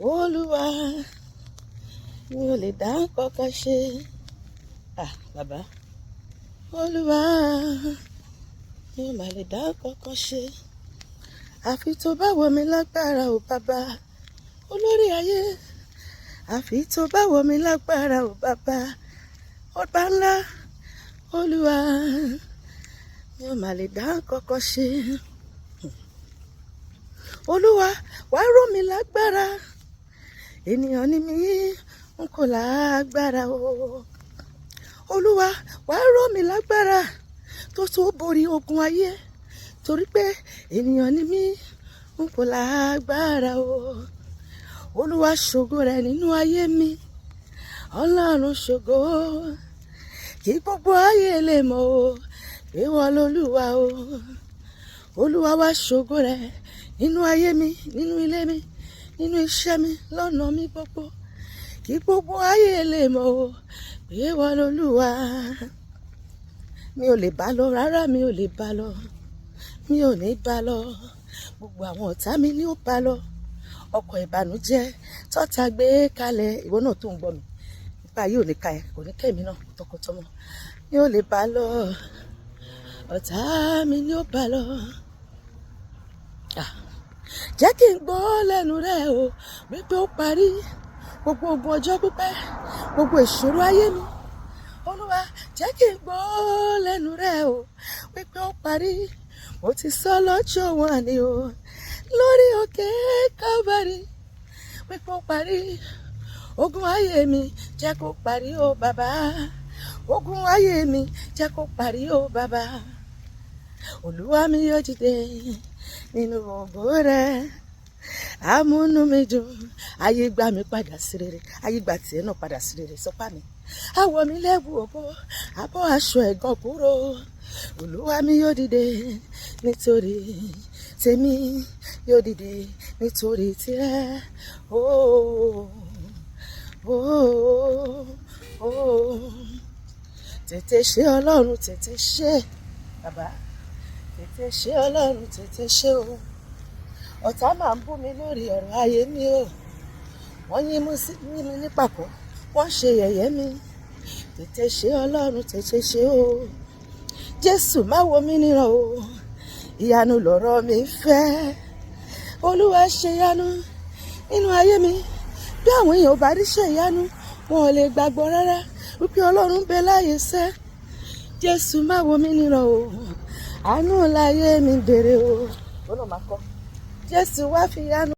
Olúwa mi ò lè dá kankan ṣe. Bàbá Olúwa mi ò mà lè dá kankan ṣe. Àfi tó bá wọ̀ mí lágbára o bàbá olórí ayé. Àfi tó bá wọ̀ mí lágbára o bàbá ọba ńlá. Olúwa mi ò mà lè dá kankan ṣe. Olúwa wá rọ̀ mí lágbára. Ènìyàn ni mí n kò lágbára o. Olúwa wá rọ̀ mí lágbára tó borí ogun ayé. Torí pé ènìyàn ni mí n kò lágbára o. Olúwa ṣògo rẹ̀ nínú ayé mi. Ọlọ́run ṣògo kí gbogbo ayé lè mọ̀ o pé wọ́n lolúwa o. Olúwa wá ṣògo rẹ̀ nínú ayé mi, nínú ilé mi, nínú iṣẹ́ mi, lọ́nà mi gbogbo. Kí gbogbo ayé lè mọ̀ o pé wọ́n lolúwa. Mi ò lè bá lọ rárá, mi ò lè bá lọ. Mi ò ní bá lọ. Gbogbo àwọn ọ̀tá mi ni ó bá lọ. Ọkọ̀ ìbànújẹ́ tọ́ta gbé kalẹ̀. Ìwọ náà tó ń gbọ́ mi. Nípa yìí ò ní ka ẹ, kò ní kẹ́ mi náà tọkọtọmọ. Mi ò lè bá lọ. Ọ̀tá mi ni ó bá lọ. Jẹ́ kí n gbọ́ lẹ́nu rẹ o wípé ó parí. Gbogbo ogun ọjọ́ pípẹ́, gbogbo ìṣòro ayé mi. Olúwa jẹ́ kí n gbọ́ lẹ́nu rẹ o wípé ó parí. Mo ti sọ lọ́jọ́ wọn ni o lórí òkè Calvary wípé ó parí. Ogun ayé mi jẹ́ kó parí o bàbá. Ogun ayé mi jẹ́ kó parí o bàbá. Olúwa mi yóò dìde nínú ògo rẹ̀. Amúnú mi dùn. Ayé gbà mí padà sí rere. Ayé gbà tiẹ̀ náà padà sí rere. Sọpá mi. Àwọ̀ mi lẹ́wù ògo. Abọ́ aṣọ ẹ̀gàn kúrò. Olúwa mi yóò dìde nítorí tèmi. Yóò dìde nítorí tirẹ̀. Tètè ṣe Ọlọ́run, tètè ṣe bàbá. Tètè ṣe Ọlọ́run, tètè ṣe o. Ọ̀tá máa ń bú mi lórí ọ̀rọ̀ ayé mi o. Wọ́n yín mi ní pàkọ́. Wọ́n ṣe yẹ̀yẹ́ mi. Tètè ṣe Ọlọ́run, tètè ṣe o. Jésù má wo mí níran o. Ìyanu lọ̀rọ̀ mi fẹ́. Olúwa ṣe ìyanu nínú ayé mi. Bí àwọn èèyàn ò bá rí ṣe ìyanu, wọn ò lè gbàgbọ́ rárá wípé Ọlọ́run bẹ láyé sẹ́. Jésù má wo mí níran o. Àánú láyé mi bèrè o. Ó náà máa kọ́. Jésù wá fi ìyanu.